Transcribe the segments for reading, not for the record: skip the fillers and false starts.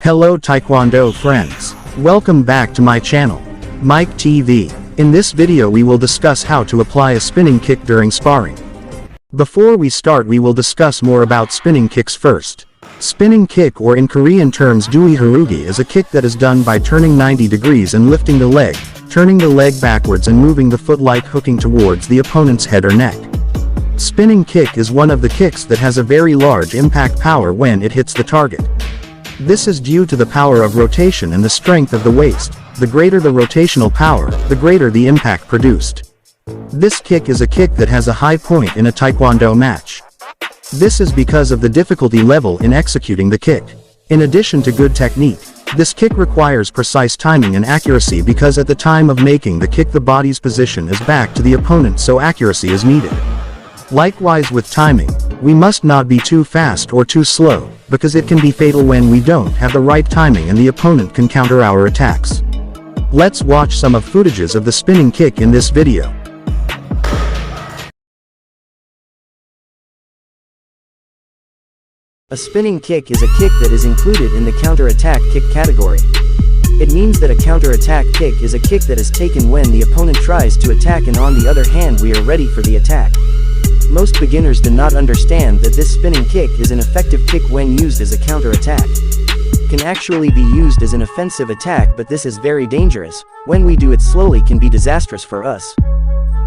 Hello Taekwondo friends. Welcome back to my channel, Mike TV. In this video we will discuss how to apply a spinning kick during sparring. Before we start we will discuss more about spinning kicks first. Spinning kick, or in Korean terms Dui Harugi, is a kick that is done by turning 90 degrees and lifting the leg, turning the leg backwards and moving the foot like hooking towards the opponent's head or neck. Spinning kick is one of the kicks that has a very large impact power when it hits the target. This is due to the power of rotation and the strength of the waist. The greater the rotational power, the greater the impact produced. This kick is a kick that has a high point in a Taekwondo match. This is because of the difficulty level in executing the kick. In addition to good technique, this kick requires precise timing and accuracy because at the time of making the kick the body's position is back to the opponent, so accuracy is needed. Likewise with timing, we must not be too fast or too slow, because it can be fatal when we don't have the right timing and the opponent can counter our attacks. Let's watch some of footages of the spinning kick in this video. A spinning kick is a kick that is included in the counter-attack kick category. It means that a counter-attack kick is a kick that is taken when the opponent tries to attack, and on the other hand we are ready for the attack. Most beginners do not understand that this spinning kick is an effective kick when used as a counter-attack. Can actually be used as an offensive attack, but this is very dangerous. When we do it slowly can be disastrous for us.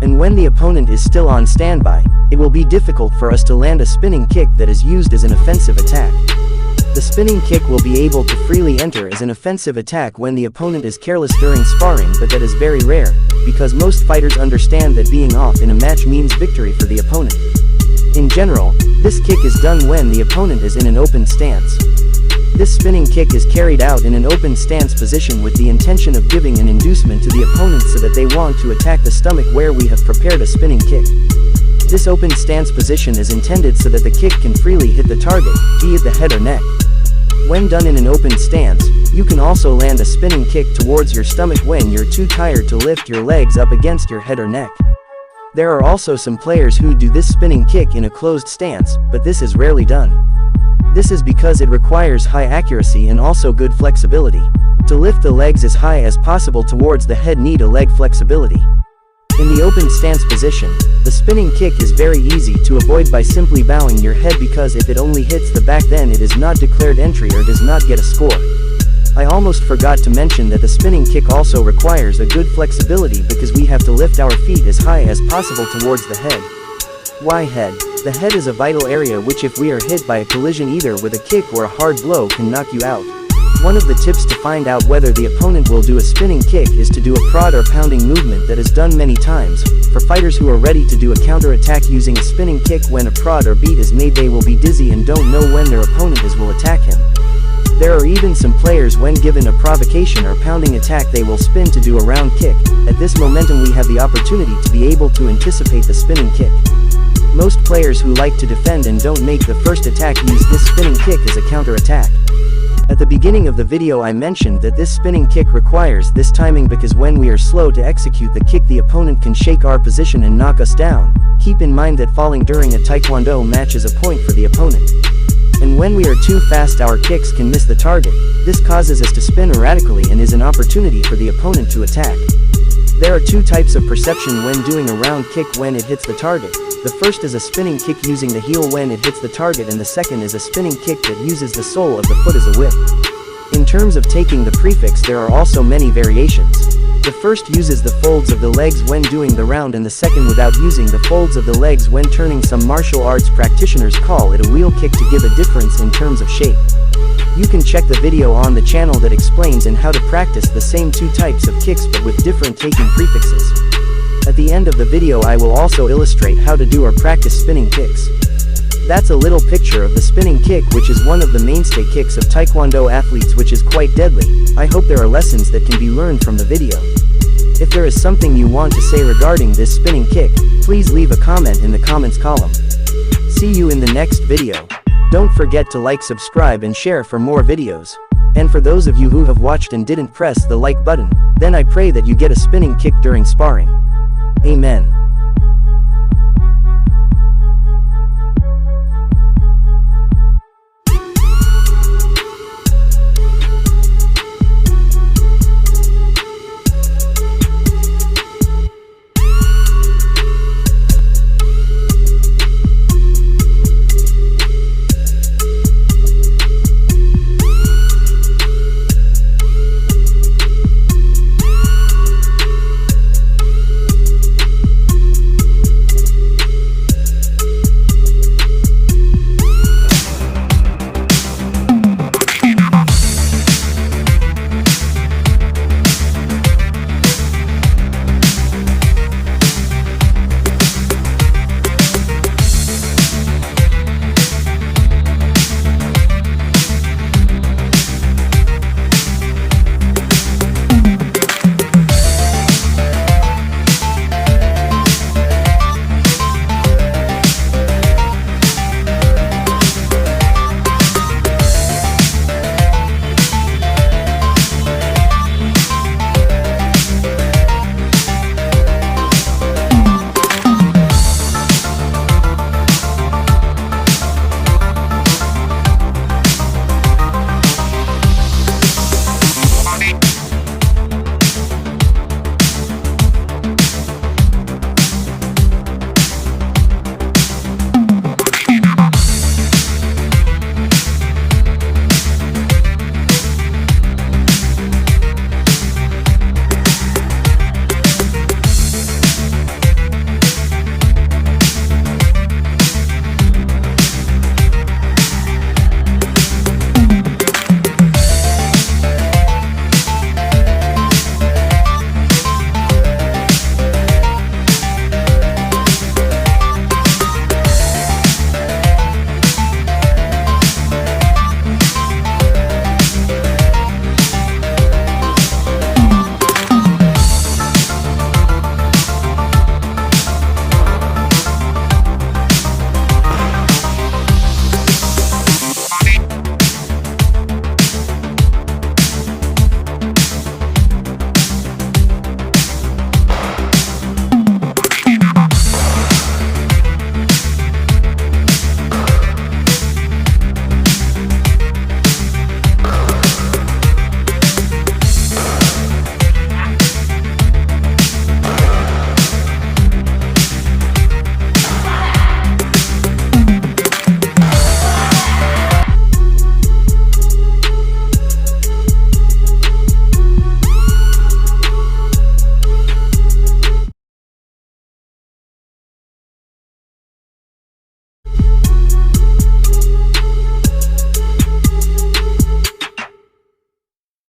And when the opponent is still on standby, it will be difficult for us to land a spinning kick that is used as an offensive attack. The spinning kick will be able to freely enter as an offensive attack when the opponent is careless during sparring, but that is very rare, because most fighters understand that being off in a match means victory for the opponent. In general, this kick is done when the opponent is in an open stance. This spinning kick is carried out in an open stance position with the intention of giving an inducement to the opponent so that they want to attack the stomach where we have prepared a spinning kick. This open stance position is intended so that the kick can freely hit the target, be it the head or neck. When done in an open stance, you can also land a spinning kick towards your stomach when you're too tired to lift your legs up against your head or neck. There are also some players who do this spinning kick in a closed stance, but this is rarely done. This is because it requires high accuracy and also good flexibility. To lift the legs as high as possible towards the head need a leg flexibility. In the open stance position, the spinning kick is very easy to avoid by simply bowing your head, because if it only hits the back then it is not declared entry or does not get a score. I almost forgot to mention that the spinning kick also requires a good flexibility because we have to lift our feet as high as possible towards the head. Why head? The head is a vital area which, if we are hit by a collision either with a kick or a hard blow, can knock you out. One of the tips to find out whether the opponent will do a spinning kick is to do a prod or pounding movement that is done many times. For fighters who are ready to do a counter-attack using a spinning kick, when a prod or beat is made they will be dizzy and don't know when their opponent will attack him. There are even some players, when given a provocation or pounding attack, they will spin to do a round kick. At this momentum we have the opportunity to be able to anticipate the spinning kick. Most players who like to defend and don't make the first attack use this spinning kick as a counter-attack. At the beginning of the video I mentioned that this spinning kick requires this timing because when we are slow to execute the kick the opponent can shake our position and knock us down. Keep in mind that falling during a Taekwondo match is a point for the opponent. And when we are too fast our kicks can miss the target. This causes us to spin erratically and is an opportunity for the opponent to attack. There are two types of perception when doing a round kick when it hits the target. The first is a spinning kick using the heel when it hits the target, and the second is a spinning kick that uses the sole of the foot as a whip. In terms of taking the prefix there are also many variations. The first uses the folds of the legs when doing the round, and the second without using the folds of the legs when turning. Some martial arts practitioners call it a wheel kick to give a difference in terms of shape. You can check the video on the channel that explains and how to practice the same two types of kicks but with different taking prefixes. At the end of the video I will also illustrate how to do or practice spinning kicks. That's a little picture of the spinning kick, which is one of the mainstay kicks of Taekwondo athletes, which is quite deadly. I hope there are lessons that can be learned from the video. If there is something you want to say regarding this spinning kick, please leave a comment in the comments column. See you in the next video. Don't forget to like, subscribe and share for more videos. And for those of you who have watched and didn't press the like button, then I pray that you get a spinning kick during sparring. Amen.